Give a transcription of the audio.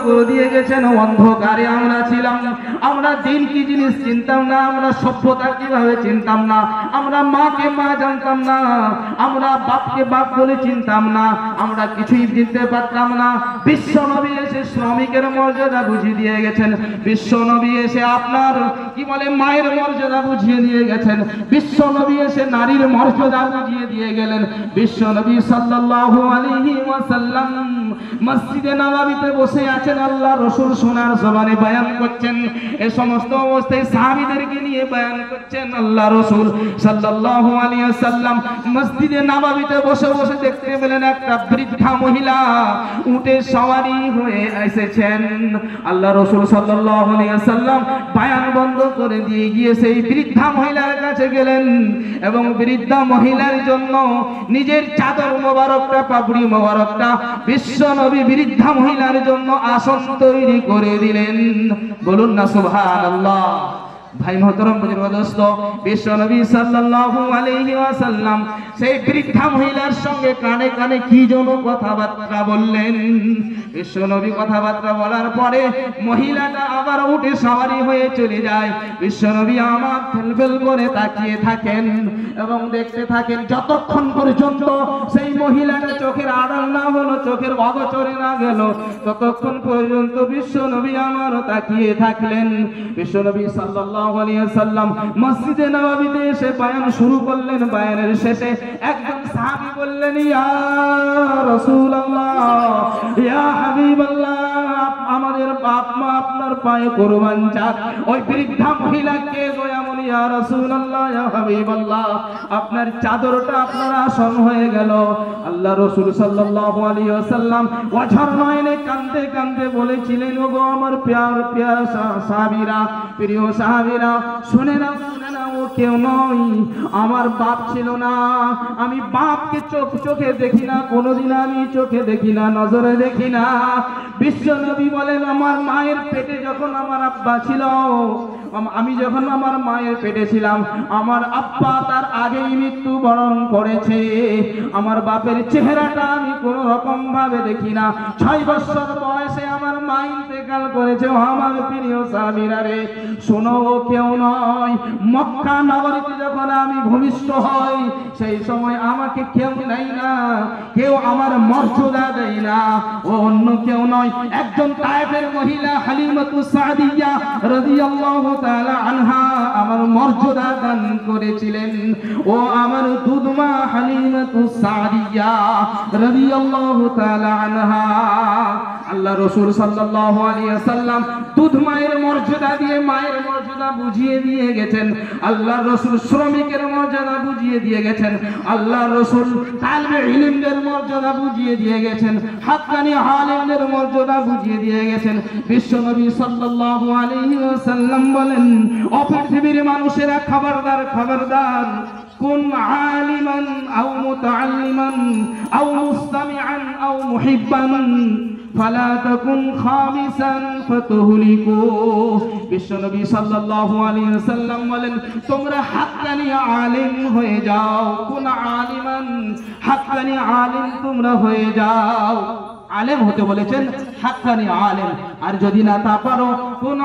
করে দিয়ে গেছেন। অন্ধকারে আমরা ছিলাম, আমরা দিন কি জিনিস চিনতাম না, আমরা সভ্যতা কিভাবে চিনতাম না, আমরা মাকে মা জানতাম না, আমরা বাপকে বাপ বলে চিনতাম না, আমরা কিছুই চিনতে পারতাম না। বিশ্ব নবী এসে শ্রমিকের মর্যাদা বুঝিয়ে দিয়ে গেছেন। বিশ্ব নবী এসে আপনার কি বলে মায়ের মর্যাদা বুঝিয়ে দিয়ে গেছেন। বিশ্ব নবী এসে নারীর মর্যাদা বুঝিয়ে দিয়ে গেলেন। বিশ্ব নবী সাল্লাল্লাহু আলাইহি ওয়াসাল্লাম মসজিদে নববীতে বসে আছেন, আল্লাহ রাসূল সোনার জবানে বয়ান করছেন। এই সমস্ত অবস্থায় সাহাবীদেরকে নিয়ে বয়ান করছেন। আল্লাহ রাসূল সাল্লাল্লাহু আলাইহি ওয়াসাল্লাম মসজিদে নববীতে বসে বসে দেখতে পেলেন একটা বৃদ্ধা মহিলা উটে সওয়ারি হয়ে এসেছেন। আল্লাহ রাসূল সাল্লাল্লাহু আলাইহি ওয়াসাল্লাম বয়ান বন্ধ করে দিয়ে গিয়ে সেই বৃদ্ধা মহিলার কাছে গেলেন এবং বৃদ্ধা মহিলার জন্য নিজের চাদর মোবারকটা, পাগড়ি মোবারকটা বিশ্ব নবী বৃদ্ধা মহিলার জন্য আসন তৈরি করে দিলেন। বলুন না সুবহানাল্লাহ। ভাই মোহতরম বুজুর্গ, বিশ্ব নবী সাল্লাল্লাহু আলাইহি ওয়াসাল্লাম সেই বৃদ্ধা মহিলার সঙ্গে কানে কানে কি যেন কথাবার্তা বললেন। বিশ্ব নবী কথাবার্তা বলার পরে মহিলাটা আবার উঠে সওয়ারি হয়ে চলে যায়। বিশ্ব নবী আমার ফেলফেল করে তাকিয়ে থাকেন এবং দেখতে থাকেন যতক্ষণ পর্যন্ত সেই মহিলাটা চোখের আড়াল না হলো, চোখের অগোচরে না গেল, ততক্ষণ পর্যন্ত বিশ্ব নবী আমার তাকিয়ে থাকলেন। বিশ্ব নবী সাল্লাল্লাহু আলাইহি ওয়াসাল্লাম মসজিদে নববীতে এসে বয়ান শুরু করলেন। বয়ানের শেষে একজন সাহাবী বললেন, ইয়া রাসূলুল্লাহ, ইয়া হাবিবাল্লাহ, আমাদের বাপ মা আপনার পায়ে কুরবান যাক। ওই বৃদ্ধা মহিলাকে দয়াময়, ইয়া রাসূলুল্লাহ, ইয়া হাবিবাল্লাহ, আপনার চাদরটা আপনার আসন হয়ে গেল। আল্লাহ রাসূল সাল্লাল্লাহু আলাইহি ওয়াসাল্লাম ওঝার নয়নে কাঁদতে কাঁদতে বলেছিলেন, ওগো আমার প্রিয় সাহাবীরা, প্রিয় সাহাবীরা, শুনে নাও, শুনে নাও, ও কেউ নয়, আমার বাপ ছিল না। আমি বাপকে চোখে দেখি না, কোনোদিন আমি চোখে দেখি না, নজরে দেখি না। বিশ্ব নবী বলেন, আমার মায়ের পেটে যখন আমার আব্বা ছিল, আমি যখন আমার মায়ের পেটে ছিলাম, আমার আব্বা তার আগেই মৃত্যুবরণ করেছে। আমার বাপের চেহারাটা আমি কোন রকম ভাবে দেখি না। 6 বছর বয়সে আমার মা ইন্তেকাল করেছে। আমার প্রিয় সাহাবীরা রে, শোনো, ও কেউ নয়। মক্কা নগরীতে যখন আমি ভূমিষ্ঠ হই, সেই সময় আমাকে কেউ নেয় না, কেউ আমার মর্যাদা দেয় না। ও অন্য কেউ নয়, একজন তায়েফের মহিলা হালিমাতুস সাদিয়া রাদিয়াল্লাহু তাআলা আনহা আমার মর্যাদা দান করেছিলেন। ও আমার দুধমা হালিমাতুস সাদিয়া রাদিয়াল্লাহু তাআলা আনহা। আল্লাহ রাসূল সাল্লাল্লাহু আলাইহি ওয়াসাল্লাম দুধ মায়ের মর্যাদা দিয়ে মায়ের মর্যাদা বুঝিয়ে দিয়ে গেছেন। আল্লাহ রাসূল শ্রমিকের মর্যাদা বুঝিয়ে দিয়ে গেছেন। আল্লাহ রাসূল তালবে ইলমের মর্যাদা বুঝিয়ে দিয়ে গেছেন। হাক্কানি আলেমদের মর্যাদা বুঝিয়ে দিয়ে গেছেন। বিশ্বনবী সাল্লাল্লাহু আলাইহি ওয়াসাল্লাম বলেন, ও পৃথিবীর মানুষেরা, খবরদার, খবরদার, কুন আলিমান আও মুতাআল্লিমান আও মুস্তামিআন আও মুহিব্বান ফালা তাকুন খামিসান ফাতুহলিকু। বিশ্বনবী সাল্লাল্লাহু আলাইহি ওয়াসাল্লাম বলেন, তোমরা হাক্কানি আলিম হয়ে যাও। কুন আলিমান, হাক্কানি আলিম তোমরা হয়ে যাও। আলেম হতে বলেছেন, হাক্কানি আলেম। আর যদি না তা পারো, কোন